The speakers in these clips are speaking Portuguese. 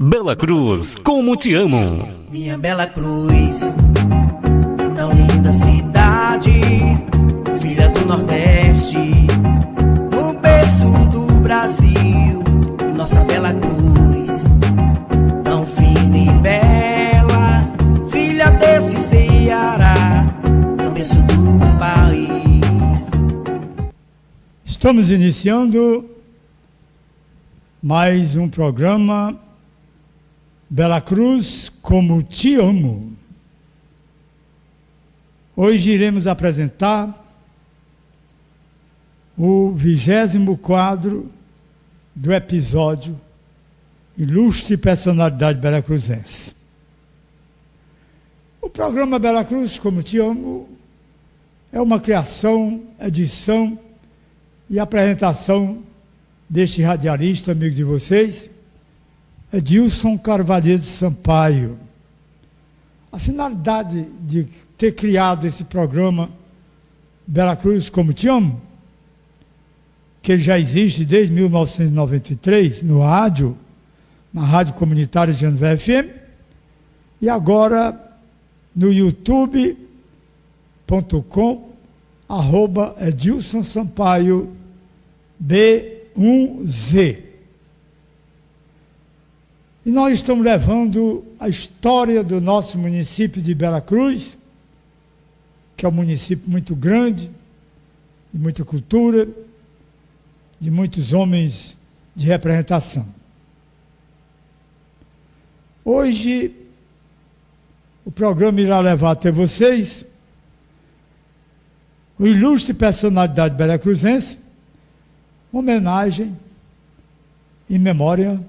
Bela Cruz, como te amo. Minha Bela Cruz, tão linda cidade, filha do Nordeste, no berço do Brasil. Nossa Bela Cruz, tão fina e bela, filha desse Ceará, no berço do país. Estamos iniciando mais um programa Bela Cruz, como te amo. Hoje iremos apresentar o 20º quadro do episódio Ilustre Personalidade Belacruzense. O programa Bela Cruz, como te amo, é uma criação, edição e apresentação deste radialista, amigo de vocês, Edilson Carvalheiro Sampaio. A finalidade de ter criado esse programa Bela Cruz, como te amo, que ele já existe desde 1993 no rádio, na Rádio Comunitária de Janvé FM, e agora no youtube.com/Edilson Sampaio B1Z. E nós estamos levando a história do nosso município de Bela Cruz, que é um município muito grande, de muita cultura, de muitos homens de representação. Hoje, o programa irá levar até vocês o ilustre personalidade belacruzense, homenagem em memória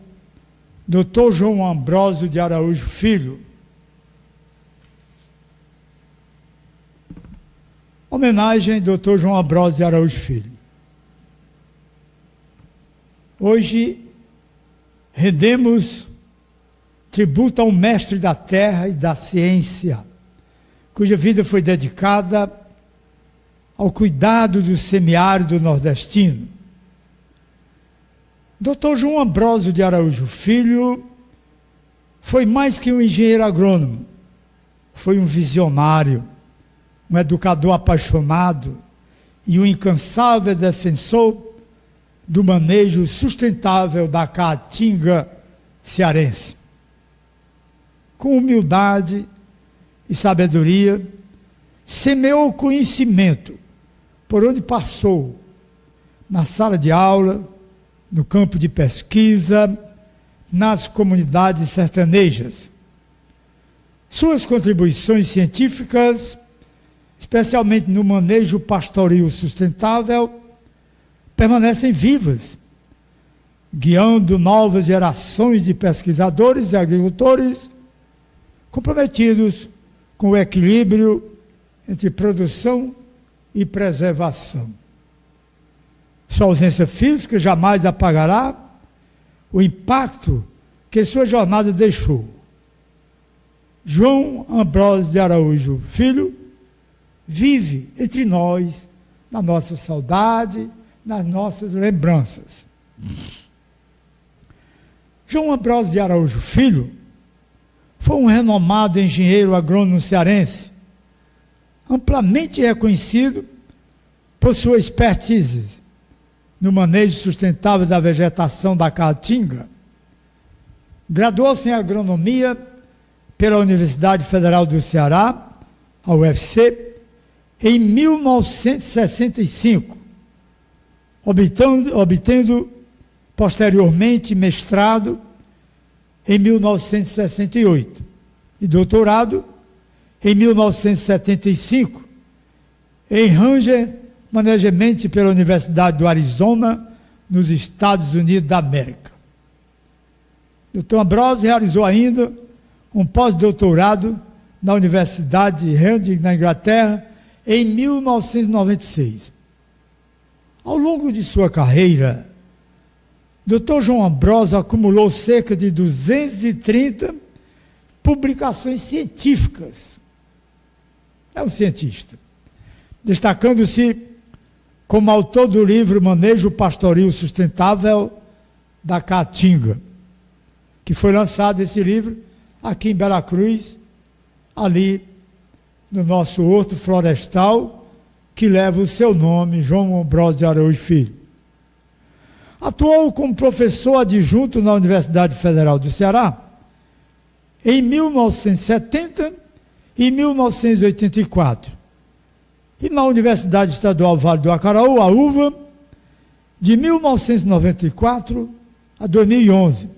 Dr. João Ambrósio de Araújo Filho. Homenagem Dr. João Ambrósio de Araújo Filho. Hoje rendemos tributo ao mestre da terra e da ciência, cuja vida foi dedicada ao cuidado do semiárido nordestino. Dr. João Ambrósio de Araújo Filho foi mais que um engenheiro agrônomo, foi um visionário, um educador apaixonado e um incansável defensor do manejo sustentável da caatinga cearense. Com humildade e sabedoria, semeou o conhecimento por onde passou, na sala de aula, no campo de pesquisa, nas comunidades sertanejas. Suas contribuições científicas, especialmente no manejo pastoril sustentável, permanecem vivas, guiando novas gerações de pesquisadores e agricultores comprometidos com o equilíbrio entre produção e preservação. Sua ausência física jamais apagará o impacto que sua jornada deixou. João Ambrósio de Araújo Filho vive entre nós, na nossa saudade, nas nossas lembranças. João Ambrósio de Araújo Filho foi um renomado engenheiro agrônomo cearense, amplamente reconhecido por sua expertise no manejo sustentável da vegetação da caatinga. Graduou-se em agronomia pela Universidade Federal do Ceará, a UFC, em 1965, obtendo posteriormente mestrado em 1968 e doutorado em 1975 em Ranger Management pela Universidade do Arizona, nos Estados Unidos da América. Dr. Ambrósio realizou ainda um pós-doutorado na Universidade de Reading, na Inglaterra, em 1996. Ao longo de sua carreira, Dr. João Ambrósio acumulou cerca de 230 publicações científicas. É um cientista, destacando-se como autor do livro Manejo Pastoril Sustentável da Caatinga. que foi lançado esse livro aqui em Bela Cruz, ali no nosso horto florestal, que leva o seu nome, João Ambrósio de Araújo Filho. Atuou como professor adjunto na Universidade Federal do Ceará em 1970 e 1984. E na Universidade Estadual Vale do Acaraú, a UVA, de 1994 a 2011.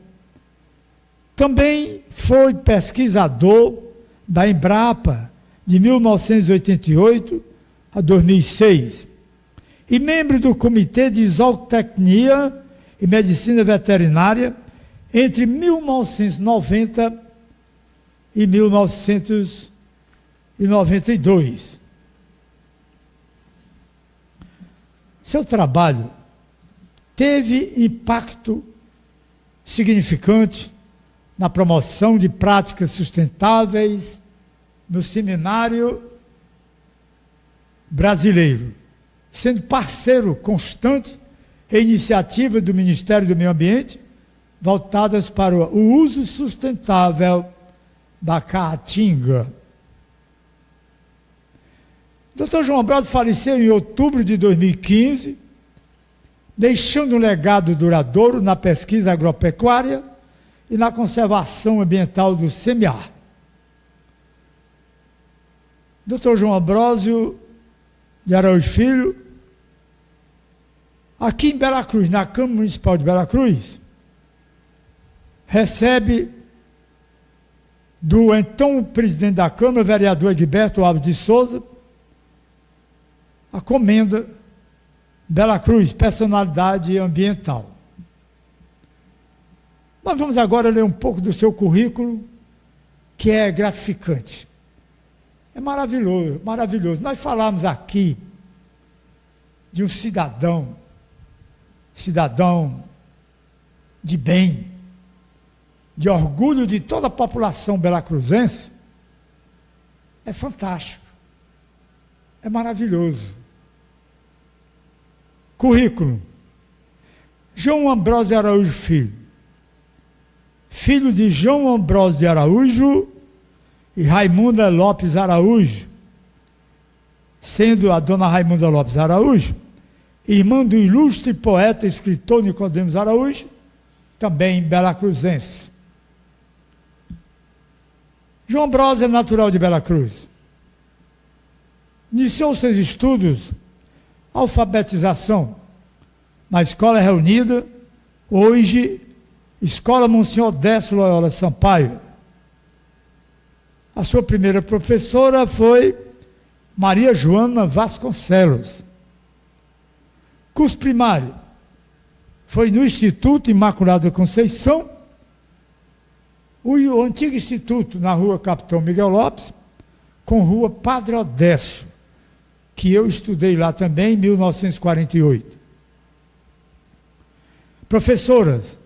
Também foi pesquisador da Embrapa, de 1988 a 2006. E membro do Comitê de Zootecnia e Medicina Veterinária entre 1990 e 1992. Seu trabalho teve impacto significante na promoção de práticas sustentáveis no seminário brasileiro, sendo parceiro constante em iniciativas do Ministério do Meio Ambiente voltadas para o uso sustentável da caatinga. Dr. João Ambrósio faleceu em outubro de 2015, deixando um legado duradouro na pesquisa agropecuária e na conservação ambiental do semiárido. Dr. João Ambrósio de Araújo Filho, aqui em Bela Cruz, na Câmara Municipal de Bela Cruz, recebe do então presidente da Câmara, vereador Egberto Alves de Souza, a comenda Bela Cruz, personalidade ambiental. Nós vamos agora ler um pouco do seu currículo, que é gratificante. É maravilhoso, maravilhoso. Nós falamos aqui de um cidadão de bem, de orgulho de toda a população belacruzense. É fantástico, é maravilhoso. Currículo: João Ambrósio de Araújo Filho, filho de João Ambrósio de Araújo e Raimunda Lopes Araújo, sendo a dona Raimunda Lopes Araújo irmã do ilustre poeta e escritor Nicodemos Araújo, também belacruzense. João Ambrósio é natural de Bela Cruz. Iniciou seus estudos, alfabetização, na Escola Reunida, hoje Escola Monsenhor Décio Loyola Sampaio. A sua primeira professora foi Maria Joana Vasconcelos. Curso primário foi no Instituto Imaculada Conceição, o antigo instituto na rua Capitão Miguel Lopes, com rua Padre Odécio, que eu estudei lá também em 1948. Professoras: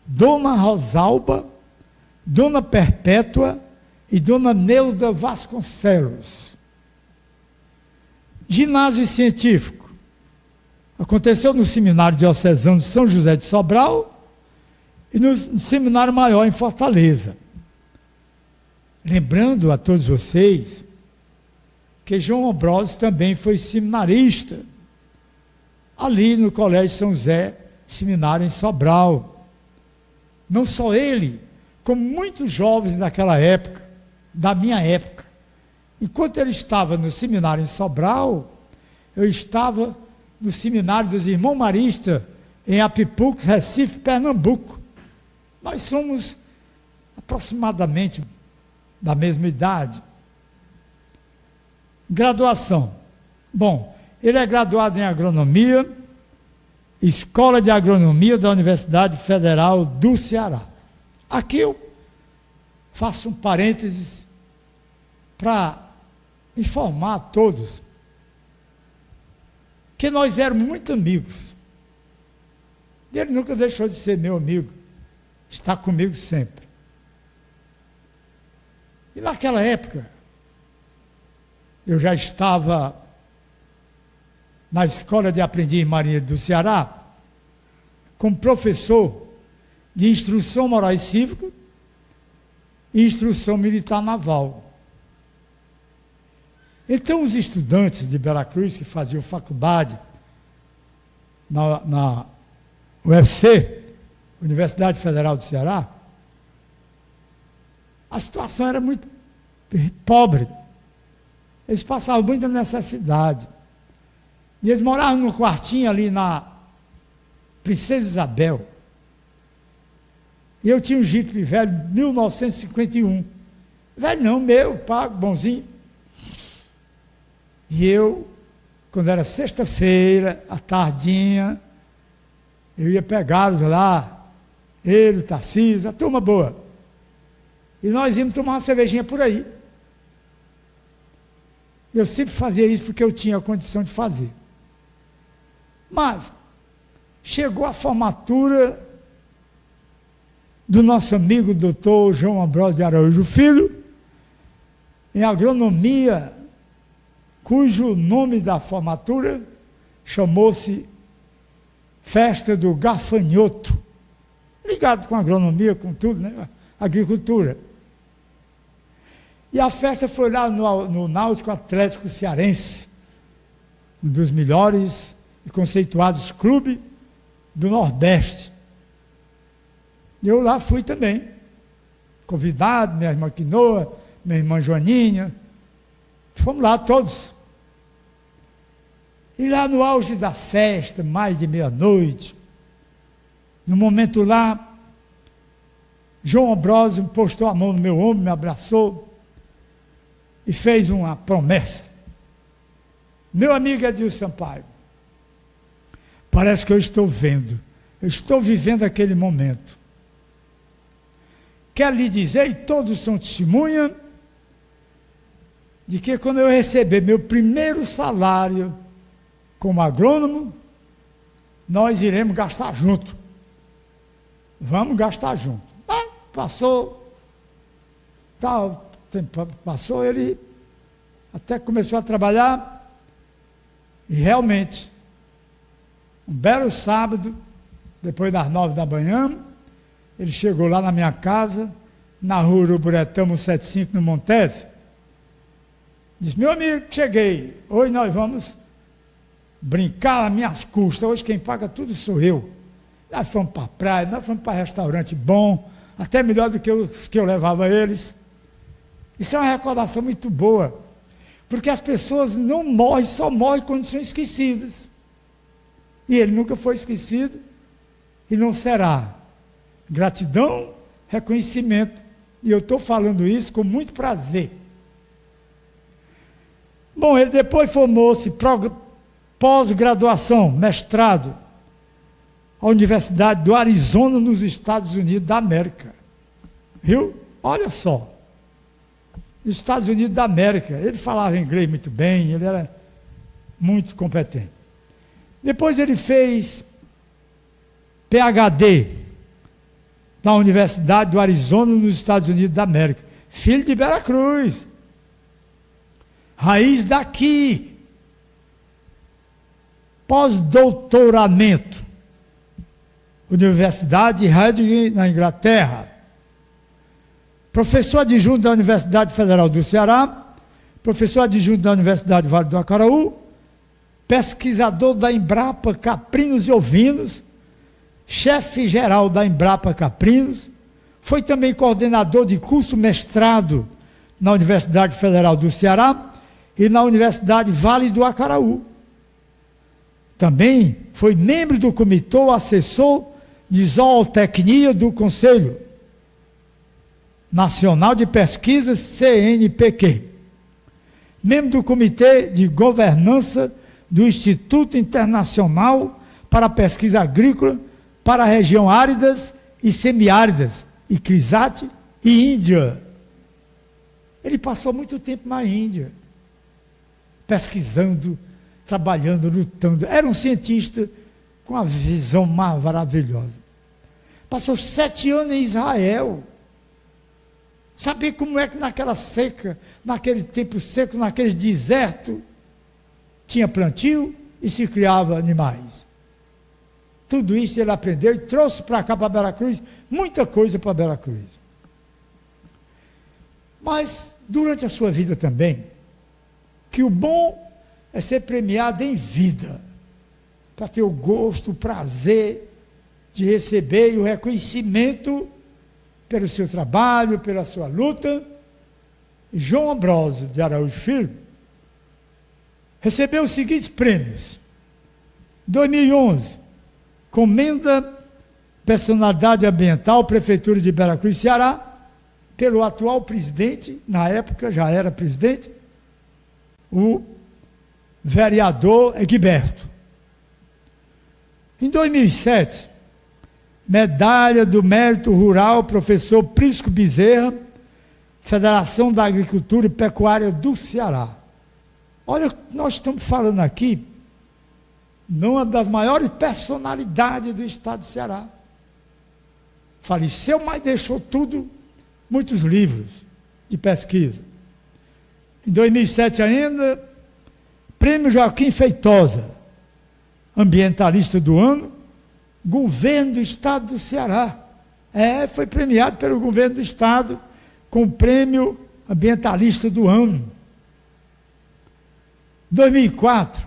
Dona Rosalba, Dona Perpétua e Dona Neuda Vasconcelos. Ginásio científico aconteceu no Seminário Diocesano de São José de Sobral e no Seminário Maior em Fortaleza. Lembrando a todos vocês que João Ambrósio também foi seminarista ali no Colégio São José, seminário em Sobral. Não só ele, como muitos jovens daquela época, da minha época. Enquanto ele estava no seminário em Sobral, eu estava no seminário dos Irmãos Maristas, em Apipux, Recife, Pernambuco. Nós somos aproximadamente da mesma idade. Graduação. Bom, ele é graduado em agronomia, Escola de Agronomia da Universidade Federal do Ceará. Aqui eu faço um parênteses para informar a todos que nós éramos muito amigos. Ele nunca deixou de ser meu amigo, está comigo sempre. E naquela época, eu já estava na Escola de Aprendiz Marinha do Ceará, como professor de instrução moral e cívica e instrução militar naval. Então, os estudantes de Bela Cruz que faziam faculdade na UFC, Universidade Federal do Ceará, a situação era muito pobre. Eles passavam muita necessidade. E eles moravam num quartinho ali na Princesa Isabel. E eu tinha um Jeep velho, 1951. Velho não, meu, pago, bonzinho. E eu, quando era sexta-feira, à tardinha, eu ia pegá-los lá, ele, o Tarcísio, a turma boa. E nós íamos tomar uma cervejinha por aí. Eu sempre fazia isso porque eu tinha a condição de fazer. Mas chegou a formatura do nosso amigo doutor João Ambrósio de Araújo Filho, em agronomia, cujo nome da formatura chamou-se Festa do Gafanhoto, ligado com agronomia, com tudo, né? Agricultura. E a festa foi lá no Náutico Atlético Cearense, um dos melhores e conceituados clubes do Nordeste. Eu lá fui também, convidado, minha irmã Quinoa, minha irmã Joaninha, fomos lá todos. E lá no auge da festa, mais de meia-noite, no momento lá, João Ambrósio postou a mão no meu ombro, me abraçou e fez uma promessa. Meu amigo Edilson Sampaio, parece que eu estou vendo, eu estou vivendo aquele momento. Quero lhe dizer, e todos são testemunha, de que quando eu receber meu primeiro salário como agrônomo, nós iremos gastar junto. Vamos gastar junto. Passou, tal tempo passou, ele até começou a trabalhar, e realmente, um belo sábado, depois das 9 da manhã, ele chegou lá na minha casa, na rua Uruburetama 75, no Montes. Disse, meu amigo, cheguei, hoje nós vamos brincar às minhas custas, hoje quem paga tudo sou eu. Nós fomos para a praia, nós fomos para restaurante bom, até melhor do que os que eu levava eles. Isso é uma recordação muito boa, porque as pessoas não morrem, só morrem quando são esquecidas. E ele nunca foi esquecido e não será. Gratidão, reconhecimento, e eu estou falando isso com muito prazer. Bom, ele depois formou-se pós-graduação, mestrado, à Universidade do Arizona, nos Estados Unidos da América. Viu? Olha só. Nos Estados Unidos da América. Ele falava inglês muito bem, ele era muito competente. Depois ele fez PhD na Universidade do Arizona, nos Estados Unidos da América. Filho de Bela Cruz. Raiz daqui. Pós-doutoramento. Universidade de Reading, na Inglaterra. Professor adjunto da Universidade Federal do Ceará. Professor adjunto da Universidade Vale do Acaraú. Pesquisador da Embrapa Caprinos e Ovinos. Chefe geral da Embrapa Caprinos. Foi também coordenador de curso mestrado na Universidade Federal do Ceará e na Universidade Vale do Acaraú. Também foi membro do comitê assessor de zootecnia do Conselho Nacional de Pesquisas, CNPq. Membro do Comitê de Governança do Instituto Internacional para a Pesquisa Agrícola para a região áridas e semiáridas, e CRISAT e Índia. Ele passou muito tempo na Índia, pesquisando, trabalhando, lutando. Era um cientista com uma visão maravilhosa. Passou 7 anos em Israel. Saber como é que naquela seca, naquele tempo seco, naquele deserto, tinha plantio e se criava animais. Tudo isso ele aprendeu e trouxe para cá, para Bela Cruz, muita coisa para Bela Cruz. Mas, durante a sua vida também, que o bom é ser premiado em vida, para ter o gosto, o prazer de receber o reconhecimento pelo seu trabalho, pela sua luta. E João Ambrósio de Araújo Filho recebeu os seguintes prêmios. 2011, Comenda Personalidade Ambiental, Prefeitura de Bela Cruz, Ceará, pelo atual presidente, na época já era presidente, o vereador Egberto. Em 2007, Medalha do Mérito Rural, professor Prisco Bezerra, Federação da Agricultura e Pecuária do Ceará. Olha, nós estamos falando aqui numa das maiores personalidades do estado do Ceará. Faleceu, mas deixou muitos livros de pesquisa. Em 2007 ainda, Prêmio Joaquim Feitosa, ambientalista do ano, governo do estado do Ceará. Foi premiado pelo governo do estado com o prêmio ambientalista do ano. Em 2004,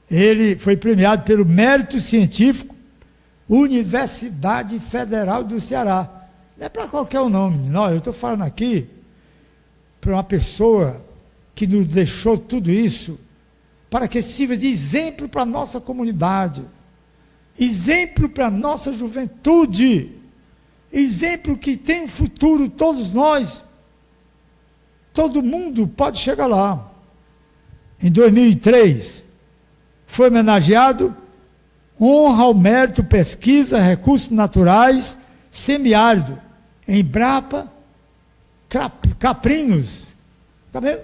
ele foi premiado pelo mérito científico Universidade Federal do Ceará. Não é para qualquer nome, não. Eu estou falando aqui para uma pessoa que nos deixou tudo isso para que sirva de exemplo para a nossa comunidade, exemplo para a nossa juventude, exemplo que tem um futuro, todos nós, todo mundo pode chegar lá. Em 2003, foi homenageado honra ao mérito, pesquisa, recursos naturais, semiárido, Embrapa, Caprinos. Está vendo?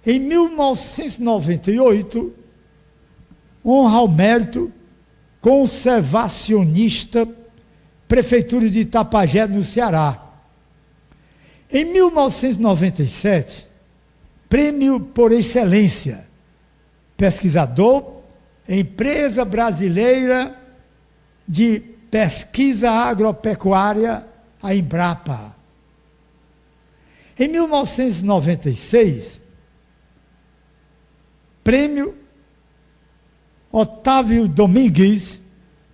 Em 1998, honra ao mérito, conservacionista, Prefeitura de Itapajé, no Ceará. Em 1997, prêmio por excelência, pesquisador, Empresa Brasileira de Pesquisa Agropecuária, a Embrapa. Em 1996, prêmio Otávio Domingues,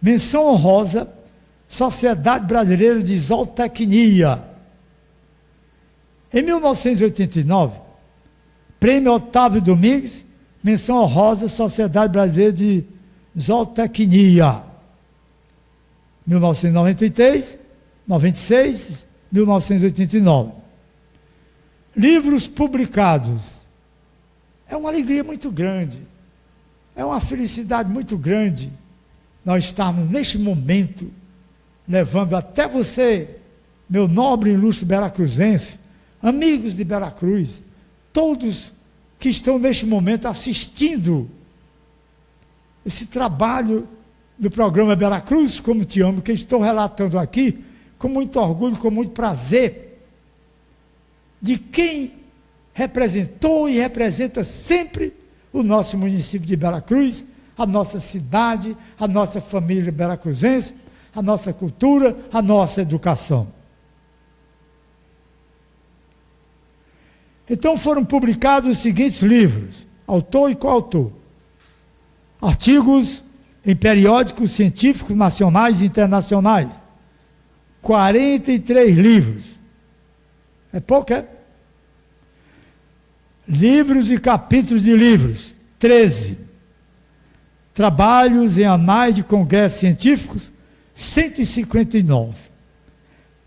menção honrosa, Sociedade Brasileira de Zootecnia. Em 1989, prêmio Otávio Domingues, menção honrosa, Sociedade Brasileira de Zootecnia. 1993, 96, 1989. Livros publicados. É uma alegria muito grande, é uma felicidade muito grande nós estarmos neste momento levando até você, meu nobre e ilustre belacruzense, amigos de Bela Cruz, todos que estão neste momento assistindo esse trabalho do programa Bela Cruz, como te amo, que estou relatando aqui com muito orgulho, com muito prazer, de quem representou e representa sempre o nosso município de Bela Cruz, a nossa cidade, a nossa família belacruzense, a nossa cultura, a nossa educação. Então foram publicados os seguintes livros, autor e coautor. Artigos em periódicos científicos nacionais e internacionais. 43 livros. É pouco, é? Livros e capítulos de livros, 13. Trabalhos em anais de congressos científicos, 159.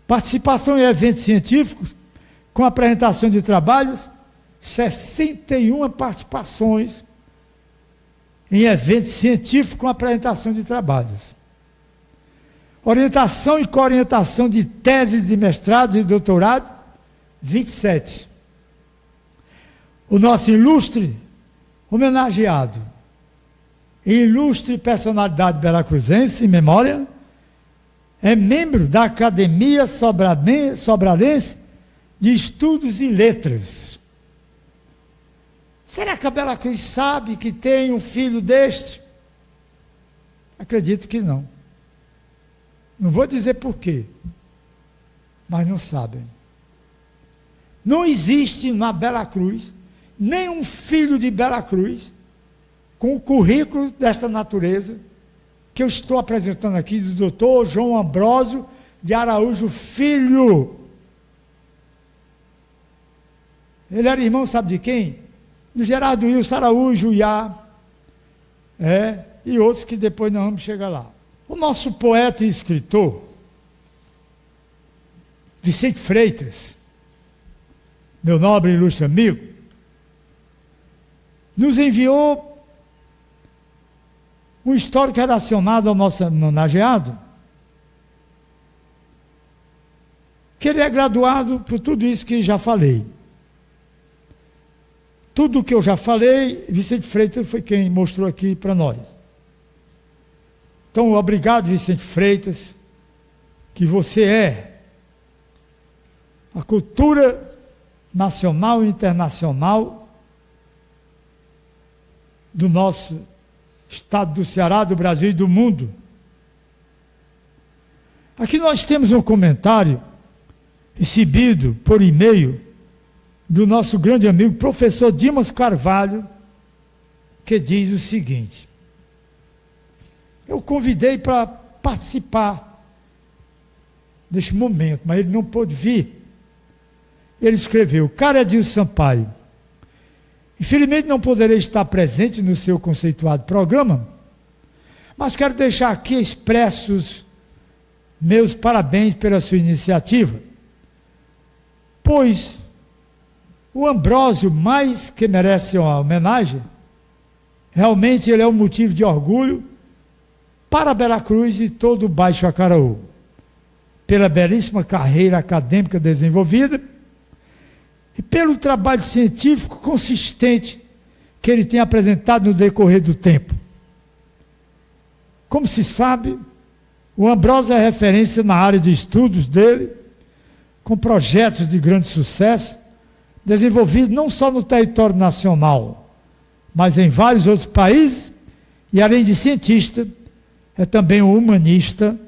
Participação em eventos científicos, com apresentação de trabalhos, 61 participações em eventos científicos com apresentação de trabalhos. Orientação e coorientação de teses de mestrado e doutorado, 27. O nosso ilustre homenageado, ilustre personalidade belacruzense em memória, é membro da Academia Sobralense de Estudos e Letras. Será que a Bela Cruz sabe que tem um filho deste? Acredito que não. Não vou dizer por quê, mas não sabem. Não existe na Bela Cruz nenhum filho de Bela Cruz com o currículo desta natureza que eu estou apresentando aqui, do doutor João Ambrósio de Araújo Filho. Ele era irmão, sabe de quem? Do Gerardo Wilson Araújo, Iá, e outros que depois nós vamos chegar lá. O nosso poeta e escritor, Vicente Freitas, meu nobre e ilustre amigo, nos enviou um histórico relacionado ao nosso homenageado, que ele é graduado por tudo isso que já falei. Tudo o que eu já falei, Vicente Freitas foi quem mostrou aqui para nós. Então, obrigado, Vicente Freitas, que você é a cultura nacional e internacional do nosso estado do Ceará, do Brasil e do mundo. Aqui nós temos um comentário recebido por e-mail do nosso grande amigo, professor Dimas Carvalho, que diz o seguinte: eu convidei para participar deste momento, mas ele não pôde vir. Ele escreveu: Caro Edilson Sampaio, infelizmente não poderei estar presente no seu conceituado programa, mas quero deixar aqui expressos meus parabéns pela sua iniciativa, pois o Ambrósio, mais que merece uma homenagem, realmente ele é um motivo de orgulho para a Bela Cruz e todo o Baixo Acaraú, pela belíssima carreira acadêmica desenvolvida e pelo trabalho científico consistente que ele tem apresentado no decorrer do tempo. Como se sabe, o Ambrósio é referência na área de estudos dele, com projetos de grande sucesso, desenvolvidos não só no território nacional, mas em vários outros países, e além de cientista, é também um humanista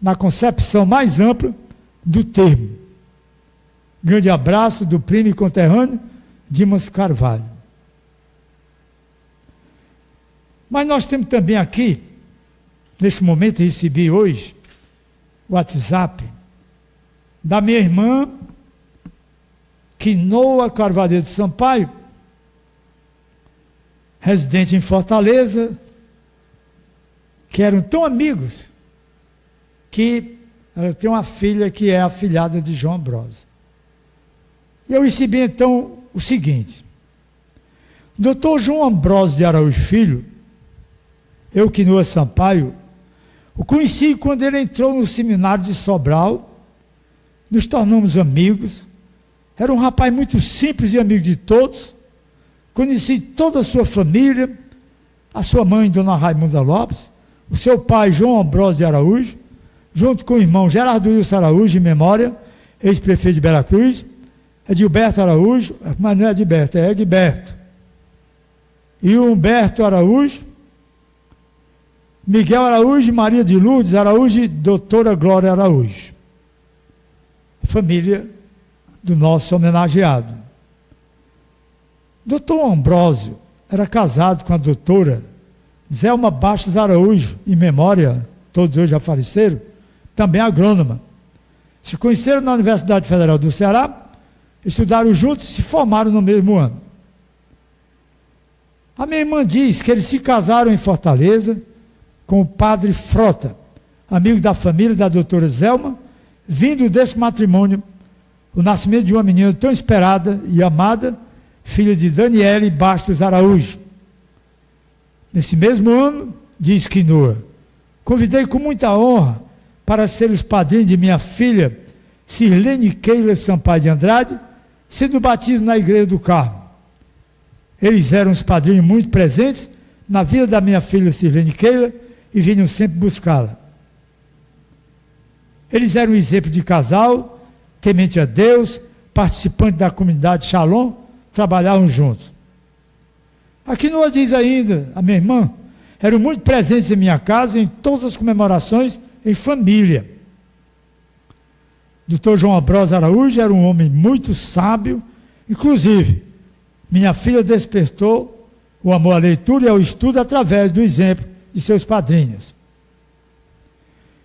na concepção mais ampla do termo. Grande abraço do primo e conterrâneo Dimas Carvalho. Mas nós temos também aqui, neste momento recebi hoje, o WhatsApp da minha irmã, Quinoa Carvalho de Sampaio, residente em Fortaleza, que eram tão amigos, que ela tem uma filha que é afilhada de João Ambrósio. E eu recebi então o seguinte: Dr. João Ambrósio de Araújo Filho, eu, Quinoa Sampaio, o conheci quando ele entrou no seminário de Sobral, nos tornamos amigos. Era um rapaz muito simples e amigo de todos. Conheci toda a sua família, a sua mãe, Dona Raimunda Lopes, o seu pai, João Ambrósio de Araújo, junto com o irmão Gerardo Wilson Araújo, em memória, ex-prefeito de Bela Cruz, Edilberto Araújo, mas não é Edilberto, é Egberto, e o Humberto Araújo, Miguel Araújo, Maria de Lourdes Araújo e doutora Glória Araújo. Família do nosso homenageado. Doutor Ambrósio era casado com a doutora Zelma Bastos Araújo, em memória, todos hoje já faleceram, também agrônoma. Se conheceram na Universidade Federal do Ceará, estudaram juntos e se formaram no mesmo ano. A minha irmã diz que eles se casaram em Fortaleza com o padre Frota, amigo da família da doutora Zelma, vindo desse matrimônio o nascimento de uma menina tão esperada e amada, filha de Daniele Bastos Araújo. Nesse mesmo ano, diz Quinoa, convidei com muita honra para ser os padrinhos de minha filha, Sirlene Keila Sampaio de Andrade, sendo batido na Igreja do Carmo. Eles eram os padrinhos muito presentes na vida da minha filha Sirlene Keila e vinham sempre buscá-la. Eles eram um exemplo de casal, temente a Deus, participante da comunidade Shalom, trabalhavam juntos. A Quinoa diz ainda, a minha irmã, eram muito presentes em minha casa, em todas as comemorações, em família. Dr. João Ambrosio Araújo era um homem muito sábio, inclusive, minha filha despertou o amor à leitura e ao estudo através do exemplo de seus padrinhos.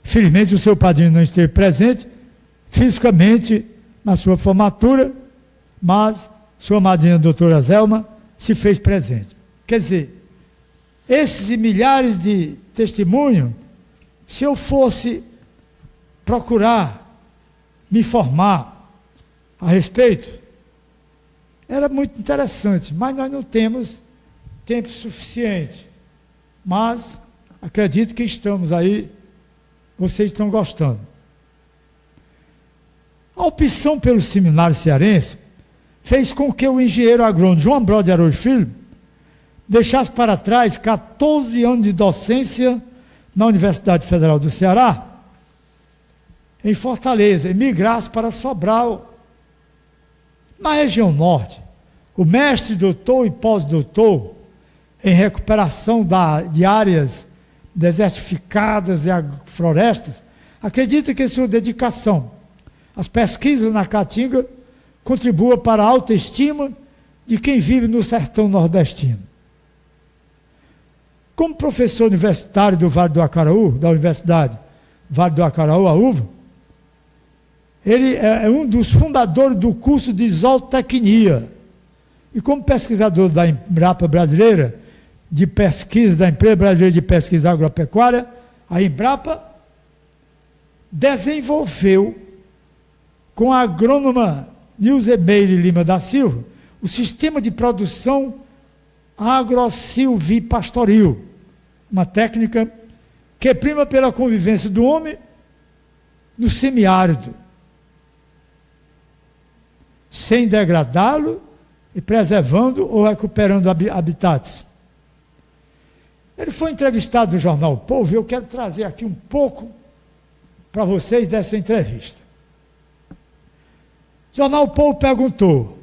Felizmente, o seu padrinho não esteve presente fisicamente na sua formatura, mas sua madrinha, a doutora Zelma, se fez presente. Quer dizer, esses e milhares de testemunhos, se eu fosse procurar me informar a respeito, era muito interessante, mas nós não temos tempo suficiente. Mas acredito que estamos aí, vocês estão gostando. A opção pelo seminário cearense fez com que o engenheiro agrônomo João Ambrosio de Araújo Filho deixasse para trás 14 anos de docência na Universidade Federal do Ceará, em Fortaleza, e migrasse para Sobral. Na região norte, o mestre, doutor e pós-doutor em recuperação de áreas desertificadas e florestas, acredita que sua dedicação às pesquisas na Caatinga contribua para a autoestima de quem vive no sertão nordestino. Como professor universitário do Vale do Acaraú, da Universidade Vale do Acaraú, a UVA, ele é um dos fundadores do curso de zootecnia. E como pesquisador da Embrapa Brasileira, de pesquisa, da Empresa Brasileira de Pesquisa Agropecuária, a Embrapa desenvolveu, com a agrônoma Nilze Meire Lima da Silva, o sistema de produção agrosilvipastoril, uma técnica que prima pela convivência do homem no semiárido, sem degradá-lo e preservando ou recuperando habitats. Ele foi entrevistado no jornal O Povo e eu quero trazer aqui um pouco para vocês dessa entrevista. O jornal O Povo perguntou: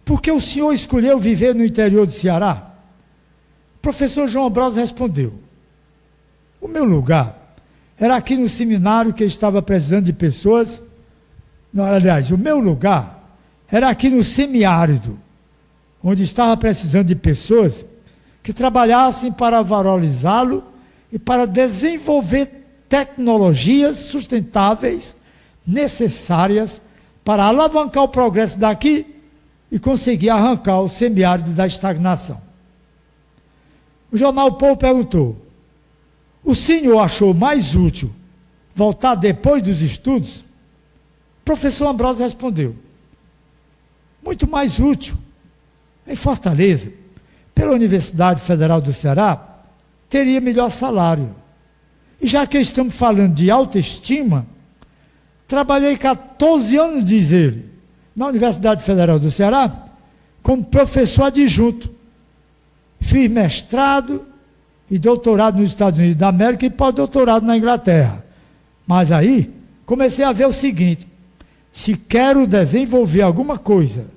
por que o senhor escolheu viver no interior do Ceará? O professor João Ambrosio respondeu: o meu lugar era aqui no seminário, que estava precisando de pessoas. Não, aliás, o meu lugar era aqui no semiárido, onde estava precisando de pessoas que trabalhassem para valorizá-lo e para desenvolver tecnologias sustentáveis necessárias para alavancar o progresso daqui e conseguir arrancar o semiárido da estagnação. O jornal O Povo perguntou: o senhor achou mais útil voltar depois dos estudos? O professor Ambrosio respondeu: muito mais útil. Em Fortaleza, pela Universidade Federal do Ceará, teria melhor salário. E já que estamos falando de autoestima, trabalhei 14 anos, diz ele, na Universidade Federal do Ceará, como professor adjunto. Fiz mestrado e doutorado nos Estados Unidos da América e pós-doutorado na Inglaterra. Mas aí, comecei a ver o seguinte: se quero desenvolver alguma coisa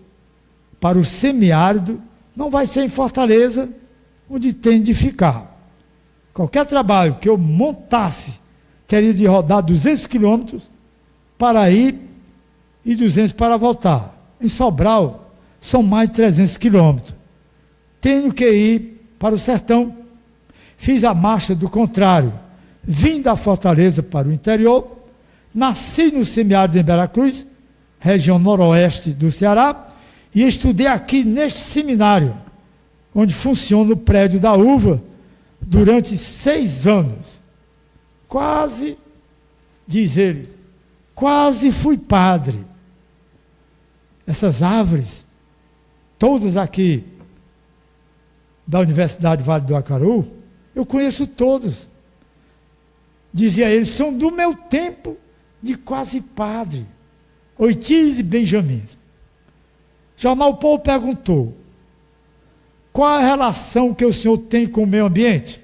para o semiárido, não vai ser em Fortaleza, onde tem de ficar. Qualquer trabalho que eu montasse, teria de rodar 200 quilômetros para ir e 200 para voltar. Em Sobral, são mais de 300 quilômetros. Tenho que ir para o sertão. Fiz a marcha do contrário. Vim da Fortaleza para o interior, nasci no semiárido em Veracruz, região noroeste do Ceará, e estudei aqui neste seminário, onde funciona o prédio da UVA, durante 6 anos. Quase, diz ele, quase fui padre. Essas árvores, todas aqui da Universidade Vale do Acaraú, eu conheço todas. Dizia ele, são do meu tempo de quase padre. Ortiz e Benjamin. Jornal O Povo perguntou: qual a relação que o senhor tem com o meio ambiente?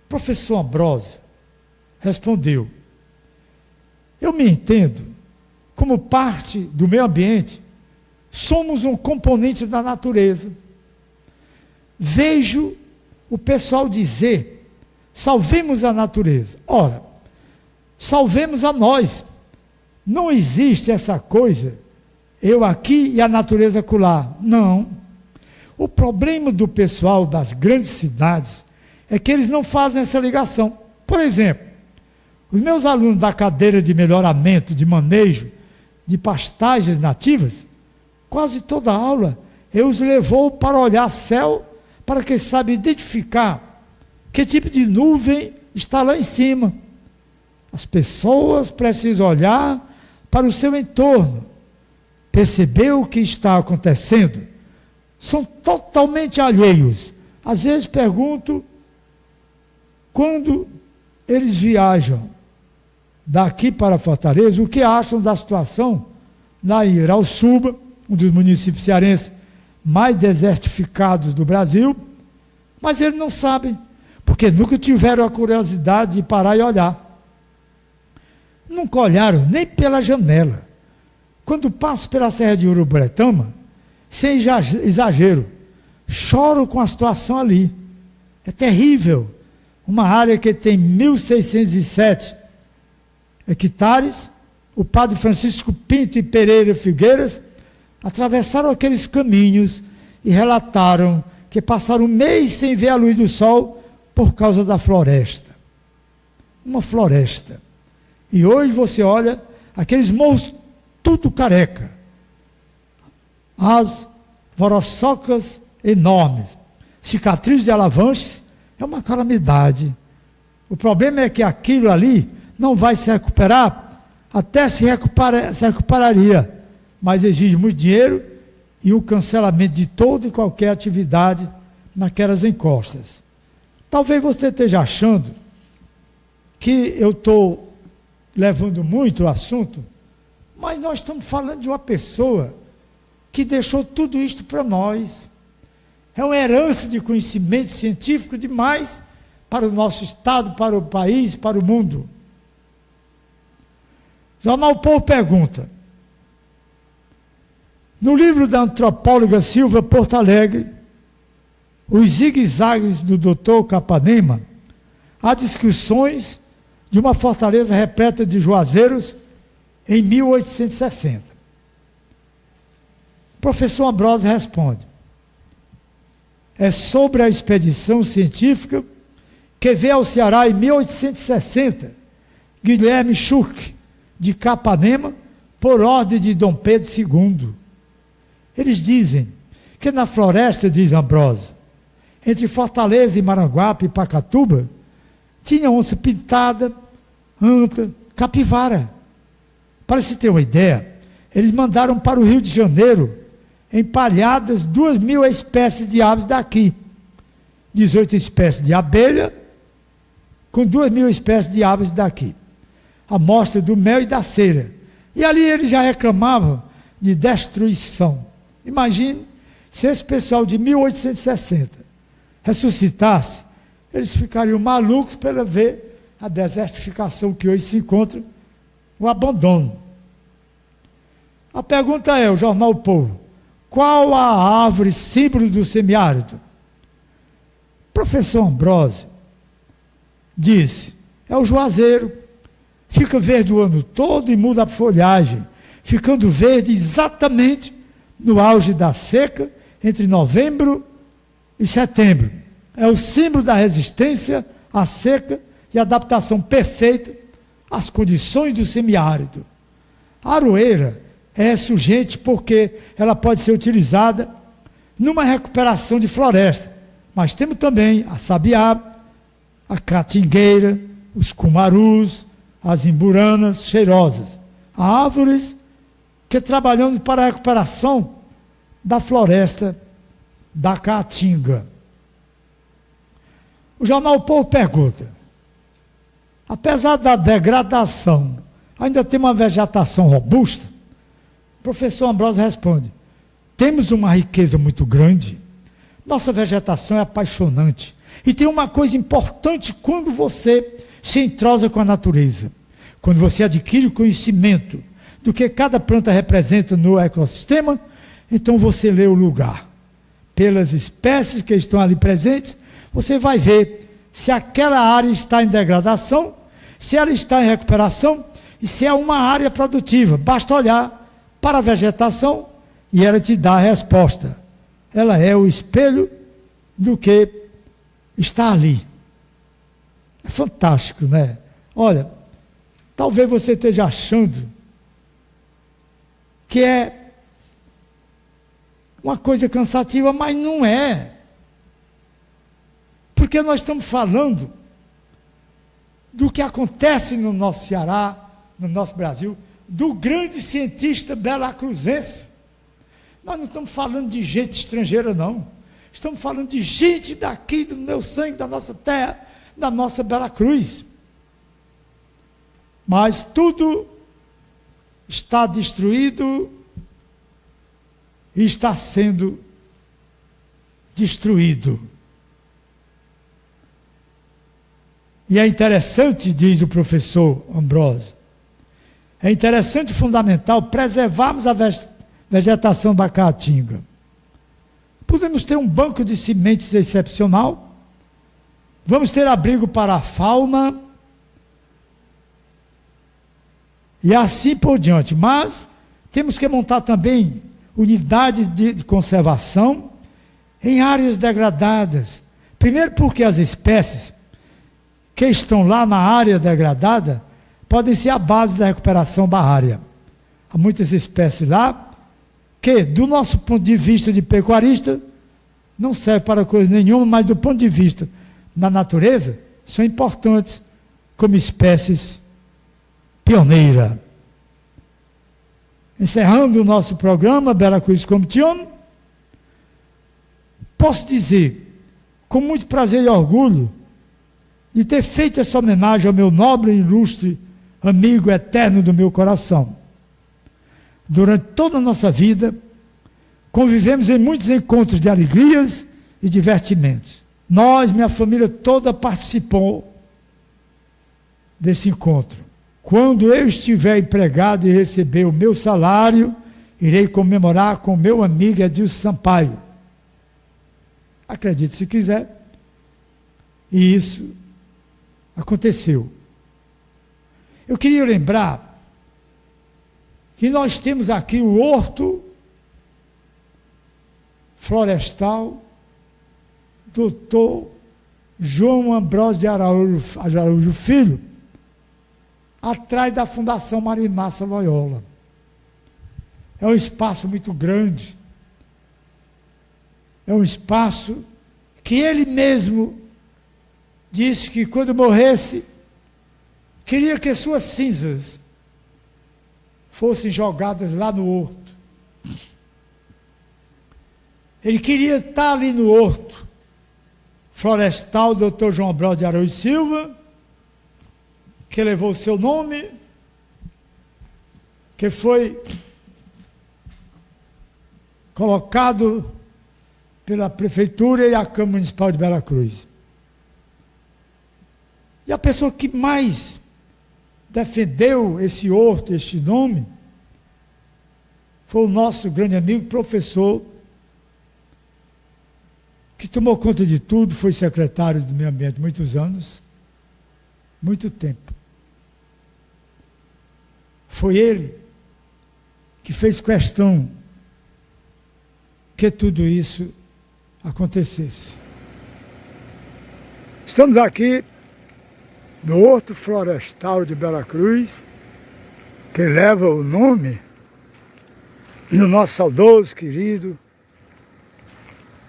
O professor Ambrosio respondeu: eu me entendo como parte do meio ambiente, somos um componente da natureza. Vejo o pessoal dizer, salvemos a natureza. Ora, salvemos a nós. Não existe essa coisa, eu aqui e a natureza acolá. Não. O problema do pessoal das grandes cidades é que eles não fazem essa ligação. Por exemplo, os meus alunos da cadeira de melhoramento, de manejo, de pastagens nativas, quase toda aula, eu os levou para olhar céu, para que saibam identificar que tipo de nuvem está lá em cima. As pessoas precisam olhar para o seu entorno, perceber o que está acontecendo. São totalmente alheios. Às vezes pergunto, quando eles viajam daqui para Fortaleza, o que acham da situação na Irauçuba, um dos municípios cearenses mais desertificados do Brasil, mas eles não sabem, porque nunca tiveram a curiosidade de parar e olhar. Nunca olharam nem pela janela. Quando passo pela Serra de Uruburetama, sem exagero, choro com a situação ali. É terrível. Uma área que tem 1.607 hectares, o padre Francisco Pinto e Pereira Figueiras atravessaram aqueles caminhos e relataram que passaram um mês sem ver a luz do sol por causa da floresta. Uma floresta. E hoje você olha aqueles morros tudo careca. As voroçocas enormes, cicatrizes de alavanches, é uma calamidade. O problema é que aquilo ali não vai se recuperar, até se recuperaria, mas exige muito dinheiro e o cancelamento de toda e qualquer atividade naquelas encostas. Talvez você esteja achando que eu estou levando muito o assunto, mas nós estamos falando de uma pessoa que deixou tudo isto para nós. É uma herança de conhecimento científico demais para o nosso Estado, para o país, para o mundo. Jornal O Povo pergunta, no livro da antropóloga Silvia Porto Alegre, Os Zigue-Zagues do Dr. Capanema, há descrições de uma fortaleza repleta de juazeiros em 1860. O professor Ambrosio responde, é sobre a expedição científica que veio ao Ceará em 1860, Guilherme Schurk, de Capanema, por ordem de Dom Pedro II. Eles dizem que na floresta, diz Ambrosio, entre Fortaleza e Maranguape e Pacatuba, tinha onça pintada, anta, capivara. Para se ter uma ideia, eles mandaram para o Rio de Janeiro empalhadas 2.000 espécies de aves daqui. 18 espécies de abelha, com 2.000 espécies de aves daqui. Amostra do mel e da cera. E ali eles já reclamavam de destruição. Imagine se esse pessoal de 1860 ressuscitasse, eles ficariam malucos para ver a desertificação que hoje se encontra, o abandono. A pergunta é, o Jornal O Povo, qual a árvore símbolo do semiárido? Professor Ambrosio disse, é o juazeiro. Fica verde o ano todo e muda a folhagem, ficando verde exatamente no auge da seca, entre novembro e setembro. É o símbolo da resistência à seca e adaptação perfeita às condições do semiárido. A aroeira é surgente porque ela pode ser utilizada numa recuperação de floresta, mas temos também a sabiá, a catingueira, os cumarus, as imburanas cheirosas, árvores que trabalhamos para a recuperação da floresta da caatinga. O Jornal O Povo pergunta, apesar da degradação, ainda tem uma vegetação robusta? O professor Ambrosio responde, temos uma riqueza muito grande, nossa vegetação é apaixonante, e tem uma coisa importante quando você se entrosa com a natureza, quando você adquire o conhecimento do que cada planta representa no ecossistema, então você lê o lugar. Pelas espécies que estão ali presentes, você vai ver se aquela área está em degradação, se ela está em recuperação e se é uma área produtiva. Basta olhar para a vegetação e ela te dá a resposta. Ela é o espelho do que está ali. É fantástico, né? Olha, talvez você esteja achando que é uma coisa cansativa, mas não é. Porque nós estamos falando do que acontece no nosso Ceará, no nosso Brasil, do grande cientista belacruzense. Nós não estamos falando de gente estrangeira, não. Estamos falando de gente daqui, do meu sangue, da nossa terra, da nossa Bela Cruz. Mas tudo está destruído e está sendo destruído. E é interessante, diz o professor Ambrósio, é interessante e fundamental preservarmos a vegetação da caatinga. Podemos ter um banco de sementes excepcional, vamos ter abrigo para a fauna, e assim por diante. Mas temos que montar também unidades de conservação em áreas degradadas. Primeiro porque as espécies que estão lá na área degradada podem ser a base da recuperação da área. Há muitas espécies lá que, do nosso ponto de vista de pecuarista, não serve para coisa nenhuma, mas do ponto de vista da natureza, são importantes como espécies pioneira. Encerrando o nosso programa, Bela Cruz como te amo, posso dizer, com muito prazer e orgulho, de ter feito essa homenagem ao meu nobre e ilustre amigo eterno do meu coração. Durante toda a nossa vida, convivemos em muitos encontros de alegrias e divertimentos. Nós, minha família toda, participou desse encontro. Quando eu estiver empregado e receber o meu salário, irei comemorar com meu amigo Edilson Sampaio. Acredite se quiser. E isso aconteceu. Eu queria lembrar que nós temos aqui o horto florestal Dr. João Ambrósio de Araújo Filho, atrás da Fundação Marimácia Loyola. É um espaço muito grande. É um espaço que ele mesmo disse que quando morresse, queria que suas cinzas fossem jogadas lá no horto. Ele queria estar ali no horto florestal Dr. João Ambrósio de Araújo Silva, que levou o seu nome, que foi colocado pela Prefeitura e a Câmara Municipal de Bela Cruz. E a pessoa que mais defendeu esse horto, este nome, foi o nosso grande amigo, professor, que tomou conta de tudo, foi secretário do Meio Ambiente muitos anos, muito tempo. Foi ele que fez questão que tudo isso acontecesse. Estamos aqui no Horto Florestal de Bela Cruz, que leva o nome do nosso saudoso, querido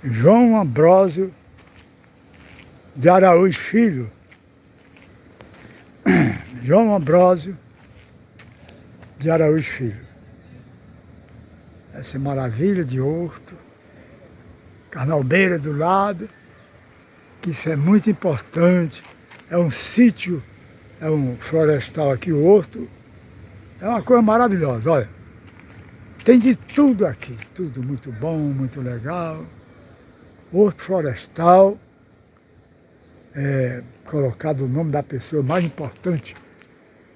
João Ambrósio de Araújo Filho. João Ambrósio de Araújo Filho. Essa maravilha de horto, Carnalbeira do lado, que isso é muito importante. É um sítio, é um florestal aqui, o horto. É uma coisa maravilhosa, olha. Tem de tudo aqui, tudo muito bom, muito legal. Horto florestal, colocado o nome da pessoa mais importante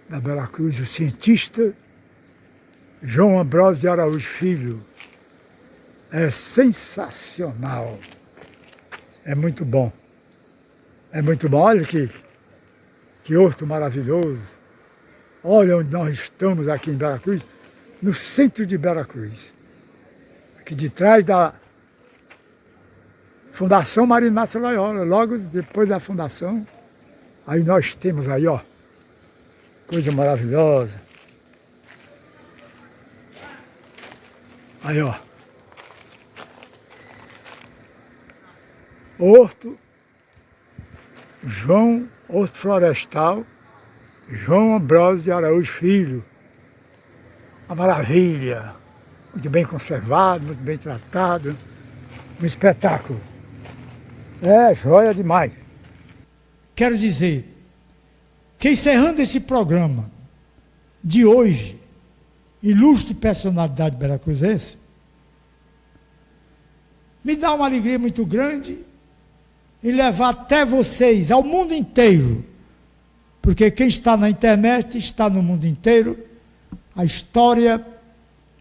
da Bela Cruz, o cientista João Ambrósio de Araújo Filho. É sensacional, é muito bom. É muito bom, olha que horto maravilhoso. Olha onde nós estamos aqui em Veracruz, no centro de Veracruz. Aqui de trás da Fundação Marinácia Loyola, logo depois da fundação. Aí nós temos aí, ó, coisa maravilhosa. Aí, ó. Horto Florestal, João Ambrósio de Araújo Filho. Uma maravilha. Muito bem conservado, muito bem tratado. Um espetáculo. É, joia demais. Quero dizer que encerrando esse programa de hoje, ilustre personalidade veracruzense, me dá uma alegria muito grande em levar até vocês, ao mundo inteiro, porque quem está na internet está no mundo inteiro, a história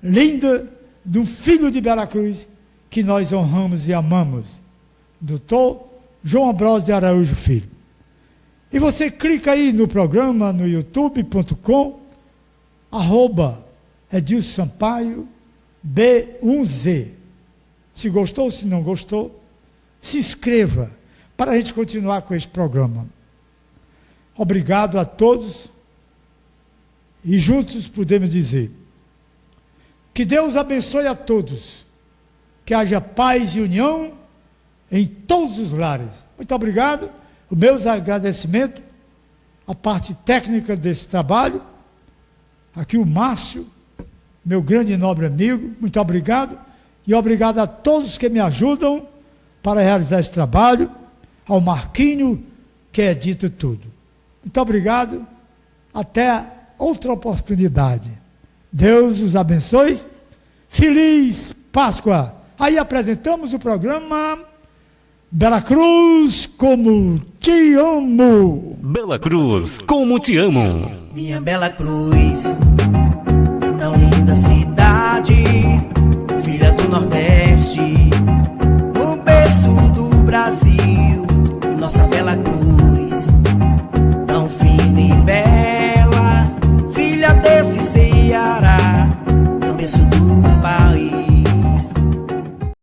linda de um filho de Veracruz que nós honramos e amamos, Dr. João Ambrósio de Araújo Filho. E você clica aí no programa, no youtube.com, @Edilson Sampaio B1Z. Se gostou, se não gostou, se inscreva para a gente continuar com esse programa. Obrigado a todos e juntos podemos dizer que Deus abençoe a todos, que haja paz e união em todos os lares. Muito obrigado, os meus agradecimentos à parte técnica desse trabalho, aqui o Márcio, meu grande e nobre amigo, muito obrigado, e obrigado a todos que me ajudam para realizar esse trabalho, ao Marquinho, que edita tudo. Muito obrigado, até outra oportunidade. Deus os abençoe, feliz Páscoa. Aí apresentamos o programa Veracruz, como te amo. Veracruz, como te amo. Minha bela cruz, tão linda cidade, filha do Nordeste.